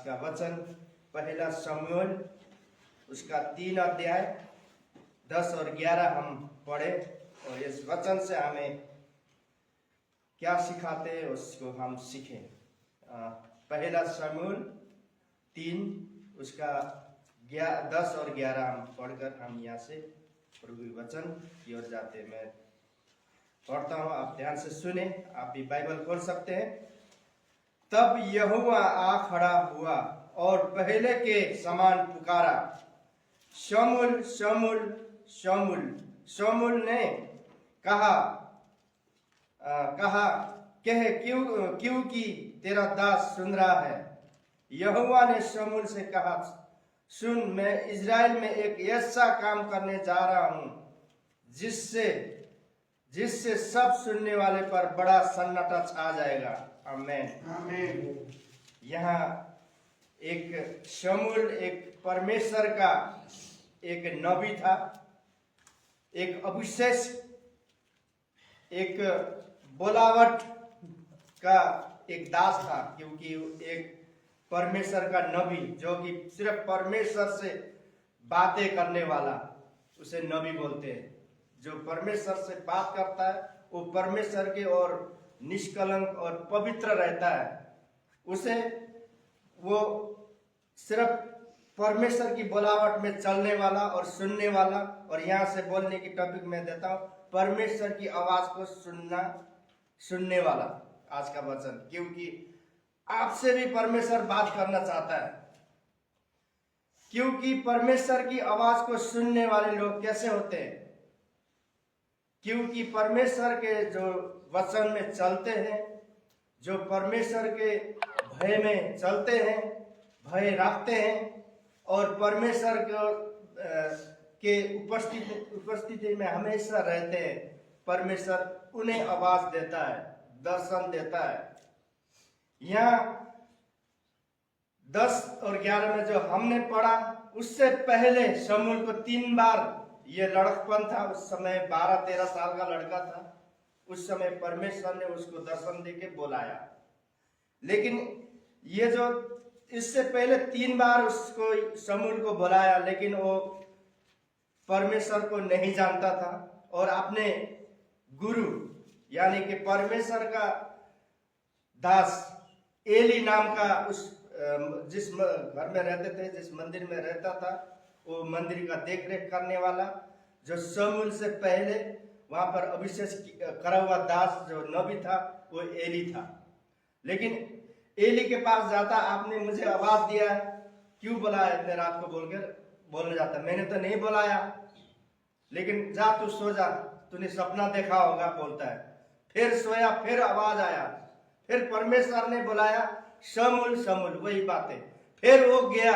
का वचन पहला शमूएल उसका 3 अध्याय 10 और 11 हम पढ़े और इस वचन से हमें क्या सिखाते हैं उसको हम सीखें। पहला शमूएल 3 उसका 10 और 11 हम पढ़कर हम यहाँ से प्रभु के वचन की ओर जाते हैं। मैं पढ़ता हूँ, आप ध्यान से सुने, आप भी बाइबल खोल सकते हैं। तब यहोवा आ खड़ा हुआ और पहले के समान पुकारा, शमूएल शमूएल शमूएल। शमूएल ने कहा कह क्योंकि तेरा दास सुन रहा है। यहोवा ने शमूएल से कहा, सुन, मैं इज़राइल में एक ऐसा काम करने जा रहा हूं जिससे सब सुनने वाले पर बड़ा सन्नाटा छा जाएगा। आमीन आमीन। यहाँ एक शमूएल एक परमेश्वर का एक नबी था, एक अभिषेक, एक बोलावट का एक दास था, क्योंकि एक परमेश्वर का नबी जो कि सिर्फ परमेश्वर से बातें करने वाला, उसे नबी बोलते हैं। जो परमेश्वर से बात करता है वो परमेश्वर के और निष्कलंक और पवित्र रहता है। उसे वो सिर्फ परमेश्वर की बुलावट में चलने वाला और सुनने वाला। और यहाँ से बोलने की टॉपिक मैं देता हूँ, परमेश्वर की आवाज को सुनने वाला आज का वचन, क्योंकि आपसे भी परमेश्वर बात करना चाहता है। क्योंकि परमेश्वर की आवाज को सुनने वाले लोग कैसे होते हैं? क्योंकि परमेश्वर के जो वचन में चलते हैं, जो परमेश्वर के भय में चलते हैं, भय रखते हैं और परमेश्वर के उपस्थिति में हमेशा रहते हैं, परमेश्वर उन्हें आवाज देता है, दर्शन देता है। यहाँ 10 और 11 में जो हमने पढ़ा, उससे पहले शमूएल को 3 बार ये लड़कपन था। उस समय 12-13 साल का लड़का था। उस समय परमेश्वर ने उसको दर्शन देके बुलाया। लेकिन ये जो इससे पहले 3 बार उसको शमूएल को बुलाया, लेकिन वो परमेश्वर को नहीं जानता था और अपने गुरु यानी कि परमेश्वर का दास एली नाम का उस जिस घर में रहते थे, जिस मंदिर में रहता था, वो मंदिर का देख रेख करने वाला, जो शमूएल से पहले वहां पर अभिषेक करा हुआ दास जो नबी था, वो एली था। लेकिन एली के पास जाता, आपने मुझे आवाज दिया है, क्यों बुलाया इतने रात को बोलने जाता, मैंने तो नहीं बुलाया, लेकिन जा तू सो जा, तूने सपना देखा होगा, बोलता है। फिर सोया, फिर आवाज आया, फिर परमेश्वर ने बुलाया, शमूएल शमूएल, वही बातें। फिर वो गया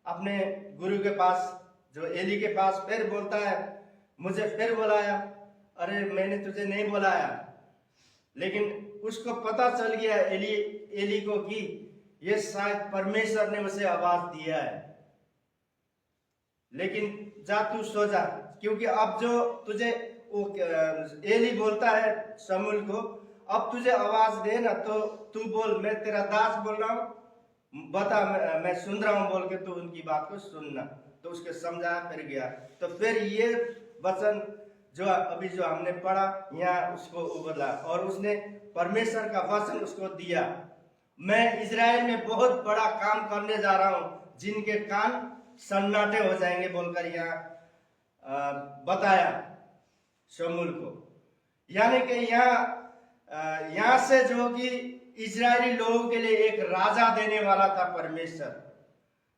अपने गुरु के पास, जो एली के पास, फिर बोलता है, मुझे फिर बुलाया, अरे मैंने तुझे नहीं बुलाया। लेकिन उसको पता चल गया एली को कि ये शायद परमेश्वर ने उसे आवाज दिया है। लेकिन जा तू सो जा, क्योंकि अब जो तुझे एली बोलता है शमूएल को, अब तुझे आवाज दे ना, तो तू बोल, मैं तेरा दास बोल रहा हूँ, बता, मैं सुन रहा हूं बोल के तू उनकी बात को सुनना। तो उसके समझाया, फिर गया। तो फिर ये वचन जो अभी जो हमने पढ़ा, यहाँ उसको उबला और उसने परमेश्वर का वचन उसको दिया, मैं इज़राइल में बहुत बड़ा काम करने जा रहा हूं जिनके कान सन्नाटे हो जाएंगे बोलकर यहाँ बताया शमूएल को। यानी कि यहाँ से जो कि इजरायली लोगों के लिए एक राजा देने वाला था परमेश्वर,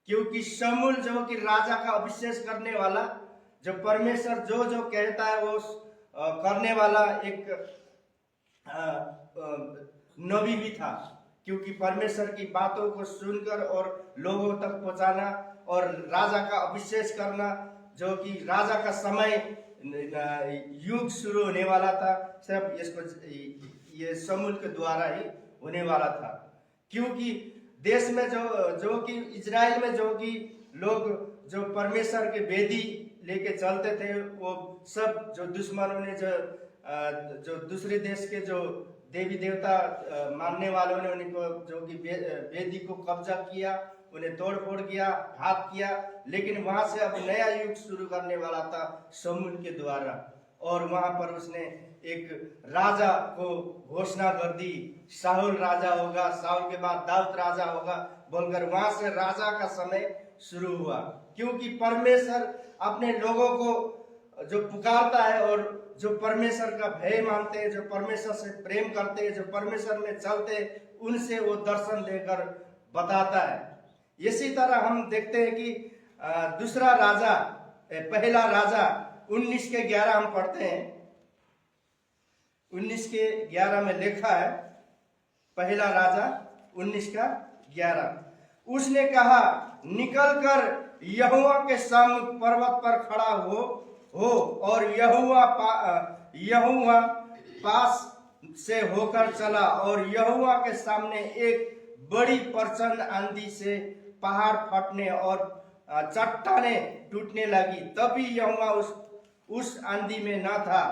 क्योंकि शमूएल जो कि राजा का अभिषेक करने वाला, जो परमेश्वर जो जो कहता है वो करने वाला एक नबी भी था। क्योंकि परमेश्वर की बातों को सुनकर और लोगों तक पहुंचाना और राजा का अभिषेक करना, जो कि राजा का समय युग शुरू होने वाला था, सिर्फ इसको ये शमूएल के द्वारा ही होने वाला था। क्योंकि देश में जो कि इजराइल में जो कि लोग जो परमेश्वर के वेदी लेके चलते थे, वो सब जो दुश्मनों ने जो दूसरे देश के जो देवी देवता मानने वालों ने उनको जो कि वेदी को कब्जा किया, उन्हें तोड़ फोड़ किया, घात किया। लेकिन वहां से अब नया युग शुरू करने वाला था शमूएल के द्वारा, और वहां पर उसने एक राजा को घोषणा कर दी, शाऊल राजा होगा, शाऊल के बाद दाऊद राजा होगा बोलकर वहां से राजा का समय शुरू हुआ। क्योंकि परमेश्वर अपने लोगों को जो पुकारता है और जो परमेश्वर का भय मानते हैं, जो परमेश्वर से प्रेम करते हैं, जो परमेश्वर में चलते हैं, उनसे वो दर्शन देकर बताता है। इसी तरह हम देखते हैं कि दूसरा राजा, पहला राजा 19:11 हम पढ़ते हैं। 19:11 में लिखा है, पहला राजा 19:11, उसने कहा, निकल कर यहोवा के सम्मुख पर्वत पर खड़ा हो और यहोवा पास से होकर चला, और यहोवा के सामने एक बड़ी प्रचंड आंधी से पहाड़ फटने और चट्टानें टूटने लगी। तभी यहोवा उस आंधी में न था।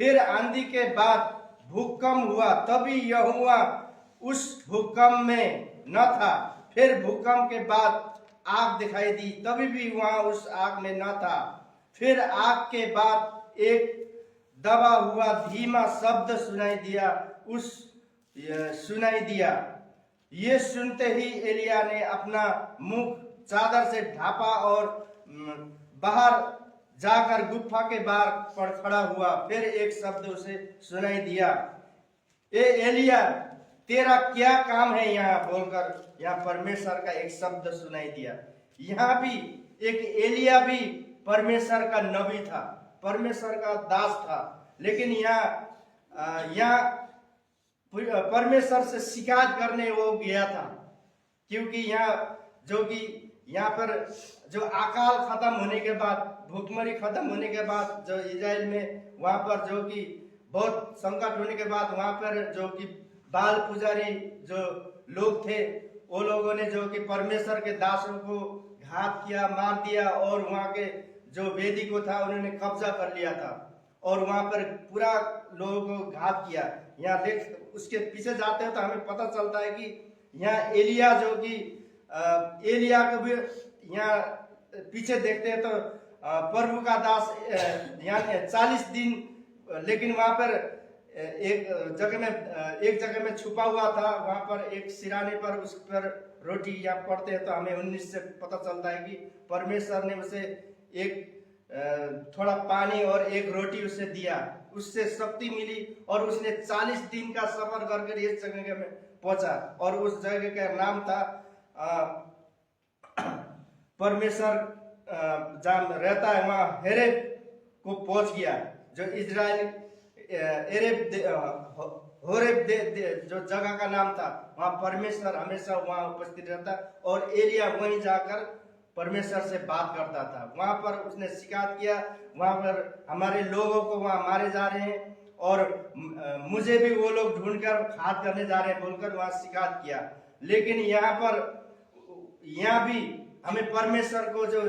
फिर आंधी के बाद भूकंप हुआ, तभी यहोवा उस भूकंप में न था। फिर भूकंप के बाद आग दिखाई दी, तभी भी वहां उस आग में न था। फिर आग के बाद एक दबा हुआ धीमा शब्द सुनाई दिया। ये सुनते ही एलिया ने अपना मुख चादर से ढांपा और बाहर जाकर गुफा के बाहर पर खड़ा हुआ। फिर एक शब्द उसे सुनाई दिया, ए एलिया, तेरा क्या काम है यहाँ, बोलकर यहाँ परमेश्वर का एक शब्द सुनाई दिया। यहाँ भी एक एलिया भी परमेश्वर का नबी था, परमेश्वर का दास था, लेकिन यहाँ परमेश्वर से शिकायत करने वो गया था। क्योंकि यहाँ पर जो अकाल खत्म होने के बाद, भूखमरी खत्म होने के बाद, जो इजराइल में वहां पर जो कि बहुत संकट होने के बाद, वहां पर जो कि बाल पुजारी जो लोग थे, वो लोगों ने जो कि परमेश्वर के दासों को घात किया, मार दिया, और वहां के जो वेदी को था उन्होंने कब्जा कर लिया था, और वहां पर पूरा लोगों को घात किया। यहाँ देख, उसके पीछे जाते हैं तो हमें पता चलता है कि यहाँ एलिया जो कि एलिया को भी यहाँ पीछे देखते हैं तो प्रभु का दास यहाँ 40 दिन, लेकिन वहां पर एक जगह में छुपा हुआ था, वहां पर एक सिराने पर उस पर रोटी, या पढ़ते हैं तो हमें 19 से पता चलता है कि परमेश्वर ने उसे एक थोड़ा पानी और एक रोटी उसे दिया, उससे शक्ति मिली, और उसने 40 दिन का सफर करके इस जगह में पहुंचा, और उस जगह का नाम था परमेश्वर जहाँ रहता है वहां हेरेब को पहुंच गया। जो इजराइल होरेब जो जगह का नाम था, वहां परमेश्वर हमेशा वहां उपस्थित रहता, और एलिया वहीं जाकर परमेश्वर से बात करता था। वहां पर उसने शिकायत किया, वहां पर हमारे लोगों को वहां मारे जा रहे हैं, और मुझे भी वो लोग ढूंढकर घात करने जा रहे हैं बोलकर वहां शिकायत किया। लेकिन यहाँ भी हमें परमेश्वर को जो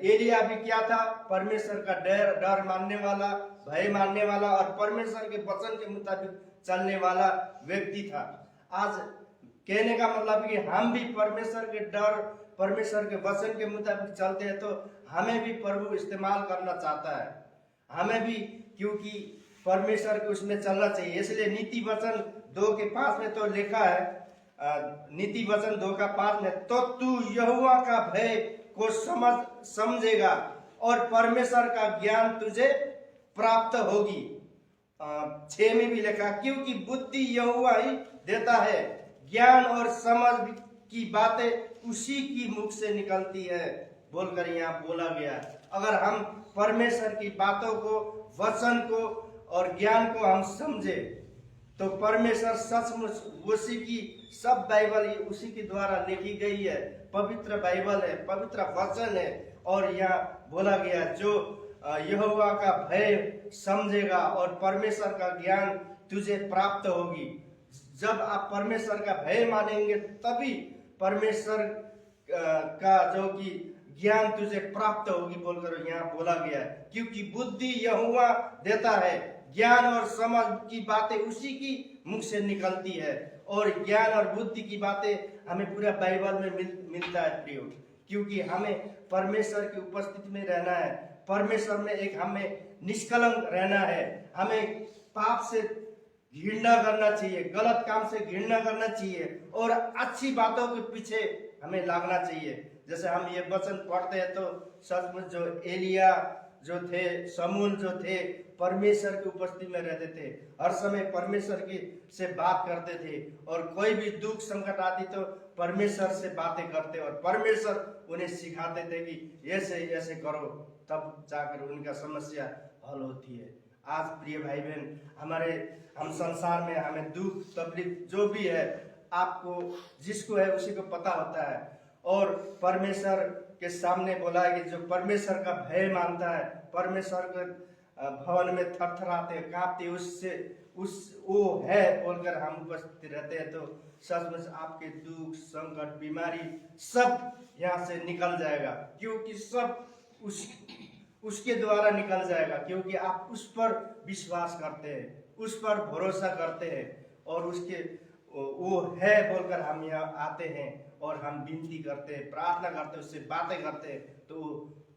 एलिया भी क्या था, परमेश्वर का डर मानने वाला, भय मानने वाला, और परमेश्वर के वचन के मुताबिक चलने वाला व्यक्ति था। आज कहने का मतलब कि हम भी परमेश्वर के डर, परमेश्वर के वचन के मुताबिक चलते हैं तो हमें भी प्रभु इस्तेमाल करना चाहता है, हमें भी, क्योंकि परमेश्वर के उसमें चलना चाहिए। इसलिए नीति वचन 2:5 में तो लिखा है, नीति वचन 2:5 में, तो तू यहोवा का भय को समझेगा और परमेश्वर का ज्ञान तुझे प्राप्त होगी। 6 में भी लिखा, क्योंकि बुद्धि यहोवा ही देता है, ज्ञान और समझ की बातें उसी की मुख से निकलती है बोलकर यहाँ बोला गया। अगर हम परमेश्वर की बातों को, वचन को और ज्ञान को हम समझे तो परमेश्वर सचमुच उसी की सब बाइबल उसी के द्वारा लिखी गई है, पवित्र बाइबल है, पवित्र वचन है। और यहाँ बोला गया, जो यहोवा का भय समझेगा और परमेश्वर का ज्ञान तुझे प्राप्त होगी। जब आप परमेश्वर का भय मानेंगे तभी परमेश्वर का जो कि ज्ञान तुझे प्राप्त होगी बोलकर यहाँ बोला गया है। क्योंकि बुद्धि यहोवा देता है, ज्ञान और समझ की बातें उसी की मुख से निकलती है, और ज्ञान और बुद्धि की बातें हमें पूरा बाइबल में मिलता है प्रियो। क्योंकि हमें परमेश्वर की उपस्थिति में रहना है, परमेश्वर में एक हमें निष्कलंक रहना है। हमें पाप से घृणा करना चाहिए, गलत काम से घृणा करना चाहिए, और अच्छी बातों के पीछे हमें लागना चाहिए। जैसे हम ये वचन पढ़ते हैं तो सचमुच जो एलिया जो थे, शमूएल जो थे, परमेश्वर की उपस्थिति में रहते थे, हर समय परमेश्वर की से बात करते थे, और कोई भी दुख संकट आती तो परमेश्वर से बातें करते, और परमेश्वर उन्हें सिखाते थे कि ऐसे ऐसे करो, तब जाकर उनका समस्या हल होती है। आज प्रिय भाई बहन, हम संसार में हमें दुख तकलीफ जो भी है, आपको जिसको है उसी को पता होता है, और परमेश्वर के सामने बोला है कि जो परमेश्वर का भय मानता है, परमेश्वर के भवन में थरथराते कांपते वो है बोलकर हम उपस्थित रहते हैं, तो सचमुच आपके दुख संकट बीमारी सब यहाँ से निकल जाएगा, क्योंकि सब उसके द्वारा निकल जाएगा, क्योंकि आप उस पर विश्वास करते हैं, उस पर भरोसा करते हैं, और उसके वो है बोलकर हम यहाँ आते हैं और हम विनती करते हैं, प्रार्थना करते हैं, उससे बातें करते हैं, तो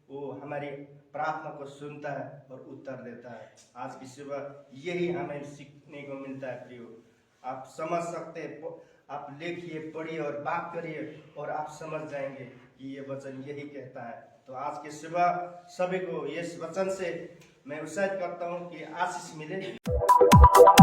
वो हमारी प्रार्थना को सुनता है और उत्तर देता है। आज की सुबह यही हमें सीखने को मिलता है प्रियो। आप समझ सकते हैं, आप लिखिए, पढ़िए और बात करिए, और आप समझ जाएंगे कि ये वचन यही कहता है। तो आज की सुबह सभी को इस वचन से मैं उत्साहित करता हूँ कि आशीष मिले।